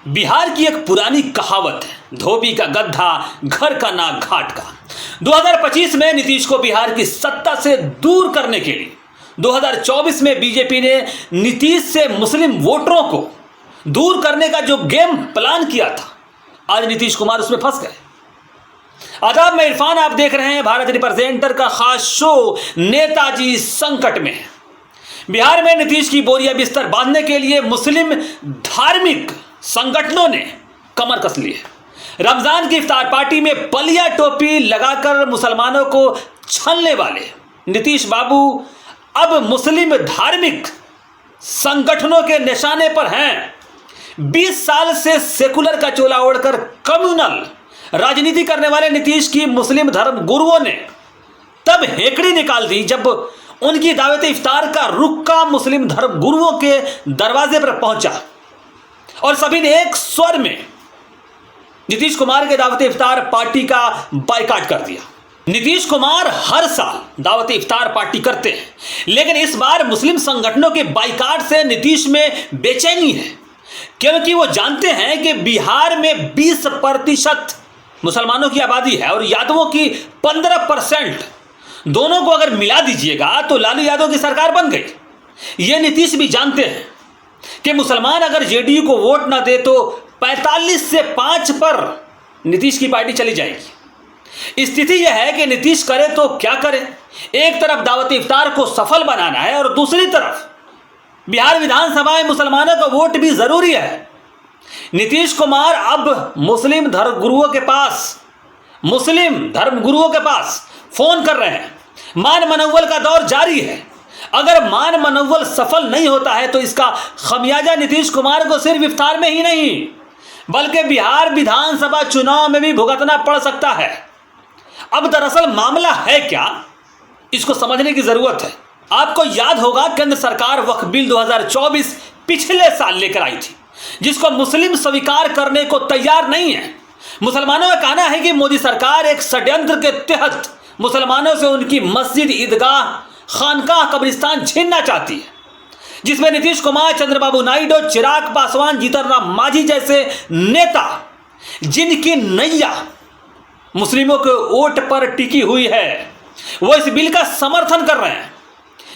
बिहार की एक पुरानी कहावत है, धोबी का गधा घर का ना घाट का। 2025 में नीतीश को बिहार की सत्ता से दूर करने के लिए 2024 में बीजेपी ने नीतीश से मुस्लिम वोटरों को दूर करने का जो गेम प्लान किया था, आज नीतीश कुमार उसमें फंस गए। आदाब, मैं इरफान, आप देख रहे हैं भारत रिप्रेजेंटर का खास शो नेताजी संकट में। बिहार में नीतीश की बोरिया बिस्तर बांधने के लिए मुस्लिम धार्मिक संगठनों ने कमर कस ली है। रमजान की इफ्तार पार्टी में पलिया टोपी लगाकर मुसलमानों को छलने वाले नीतीश बाबू अब मुस्लिम धार्मिक संगठनों के निशाने पर हैं। 20 साल से सेकुलर का चोला ओढ़कर कम्युनल राजनीति करने वाले नीतीश की मुस्लिम धर्म गुरुओं ने तब हेकड़ी निकाल दी जब उनकी दावत इफ्तार का रुक्का मुस्लिम धर्म गुरुओं के दरवाजे पर पहुंचा और सभी ने एक स्वर में नीतीश कुमार के दावत इफ्तार पार्टी का बायकॉट कर दिया। नीतीश कुमार हर साल दावत इफ्तार पार्टी करते हैं, लेकिन इस बार मुस्लिम संगठनों के बायकॉट से नीतीश में बेचैनी है, क्योंकि वो जानते हैं कि बिहार में 20% मुसलमानों की आबादी है और यादवों की 15%। दोनों को अगर मिला दीजिएगा तो लालू यादव की सरकार बन गई। ये नीतीश भी जानते हैं कि मुसलमान अगर जेडीयू को वोट ना दे तो 45 से 5 पर नीतीश की पार्टी चली जाएगी। स्थिति यह है कि नीतीश करे तो क्या करे, एक तरफ दावत इफ्तार को सफल बनाना है और दूसरी तरफ बिहार विधानसभा में मुसलमानों का वोट भी जरूरी है। नीतीश कुमार अब मुस्लिम धर्मगुरुओं के पास फोन कर रहे हैं। मान मनव्वल का दौर जारी है। अगर मान मनव्वल सफल नहीं होता है तो इसका खमियाजा नीतीश कुमार को सिर्फ इफ्तार में ही नहीं बल्कि बिहार विधानसभा चुनाव में भी भुगतना पड़ सकता है। अब दरअसल मामला है क्या, इसको समझने की जरूरत है। आपको याद होगा केंद्र सरकार वक्फ बिल 2024 पिछले साल लेकर आई थी, जिसको मुस्लिम स्वीकार करने को तैयार नहीं है। मुसलमानों का कहना है कि मोदी सरकार एक षड्यंत्र के तहत मुसलमानों से उनकी मस्जिद, ईदगाह, खानकाह, कब्रिस्तान छीनना चाहती है, जिसमें नीतीश कुमार, चंद्रबाबू नायडू, चिराग पासवान, जीतन राम मांझी जैसे नेता, जिनकी नैया मुस्लिमों के वोट पर टिकी हुई है, वो इस बिल का समर्थन कर रहे हैं,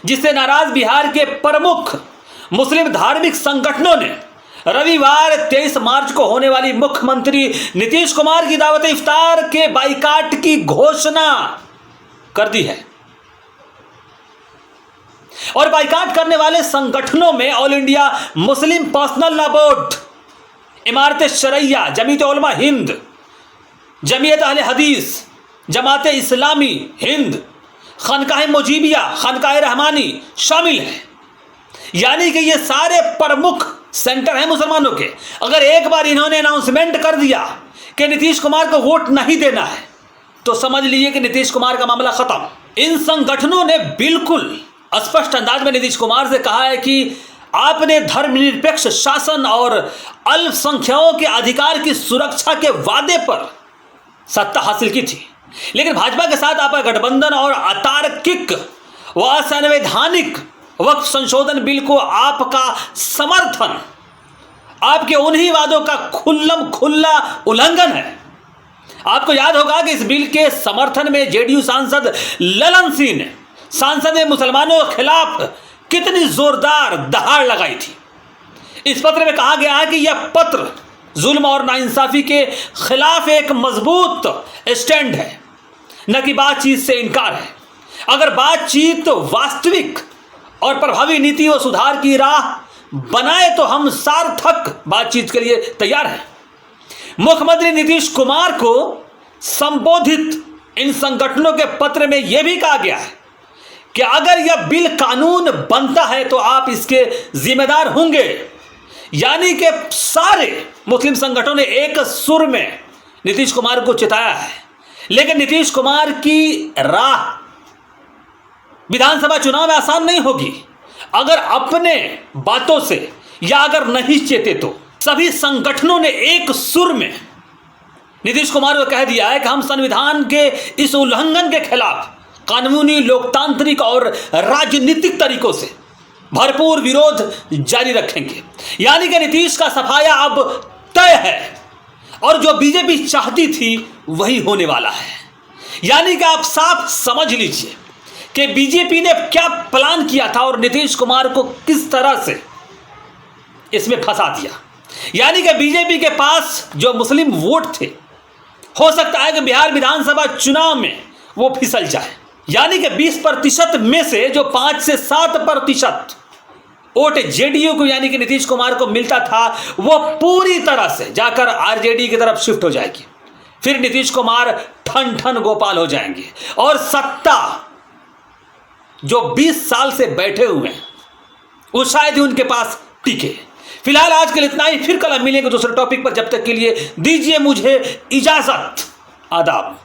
जिससे नाराज बिहार के प्रमुख मुस्लिम धार्मिक संगठनों ने रविवार 23 मार्च को होने वाली मुख्यमंत्री नीतीश कुमार की दावत इफ्तार के बाइकाट की घोषणा कर दी है। और बाइकाट करने वाले संगठनों में all India Muslim personal law board, इमारत शरैया, जमीयत उलमा हिंद, जमीयत अहले हदीस, जमात इस्लामी हिंद, खानकाह मुजीबिया, खानकाह रहमानी शामिल है। यानी कि ये सारे प्रमुख सेंटर हैं मुसलमानों के। अगर एक बार इन्होंने अनाउंसमेंट कर दिया कि नीतीश कुमार को वोट नहीं देना है तो समझ लीजिए कि नीतीश कुमार का मामला खत्म। इन संगठनों ने बिल्कुल स्पष्ट अंदाज में नीतीश कुमार से कहा है कि आपने धर्मनिरपेक्ष शासन और अल्पसंख्यकों के अधिकार की सुरक्षा के वादे पर सत्ता हासिल की थी, लेकिन भाजपा के साथ आपका गठबंधन और अतार्किक व असंवैधानिक वक्फ संशोधन बिल को आपका समर्थन आपके उन्हीं वादों का खुल्ला उल्लंघन है। आपको याद होगा कि इस बिल के समर्थन में जेडीयू सांसद ललन सिंह ने संसद में मुसलमानों के खिलाफ कितनी जोरदार दहाड़ लगाई थी। इस पत्र में कहा गया है कि यह पत्र जुल्म और नाइंसाफी के खिलाफ एक मजबूत स्टैंड है, न कि बातचीत से इनकार है। अगर बातचीत वास्तविक और प्रभावी नीति व सुधार की राह बनाए तो हम सार्थक बातचीत के लिए तैयार हैं। मुख्यमंत्री नीतीश कुमार को संबोधित इन संगठनों के पत्र में यह भी कहा गया है कि अगर यह बिल कानून बनता है तो आप इसके जिम्मेदार होंगे। यानी कि सारे मुस्लिम संगठनों ने एक सुर में नीतीश कुमार को चिताया है। लेकिन नीतीश कुमार की राह विधानसभा चुनाव में आसान नहीं होगी अगर अपने बातों से या अगर नहीं चेते तो। सभी संगठनों ने एक सुर में नीतीश कुमार को कह दिया है कि हम संविधान के इस उल्लंघन के खिलाफ कानूनी, लोकतांत्रिक और राजनीतिक तरीकों से भरपूर विरोध जारी रखेंगे। यानी कि नीतीश का सफाया अब तय है और जो बीजेपी चाहती थी वही होने वाला है। यानी कि आप साफ समझ लीजिए कि बीजेपी ने क्या प्लान किया था और नीतीश कुमार को किस तरह से इसमें फंसा दिया। यानी कि बीजेपी के पास जो मुस्लिम वोट थे, हो सकता है कि बिहार विधानसभा चुनाव में वो फिसल जाए। यानी कि 20% में से जो 5 से 7% वोट जेडीयू को यानी कि नीतीश कुमार को मिलता था, वो पूरी तरह से जाकर आरजेडी की तरफ शिफ्ट हो जाएगी। फिर नीतीश कुमार ठन ठन गोपाल हो जाएंगे और सत्ता जो 20 साल से बैठे हुए हैं वो शायद ही उनके पास टिके। फिलहाल आज के लिए इतना ही, फिर कल मिलेंगे दूसरे टॉपिक पर। जब तक के लिए दीजिए मुझे इजाजत। आदाब।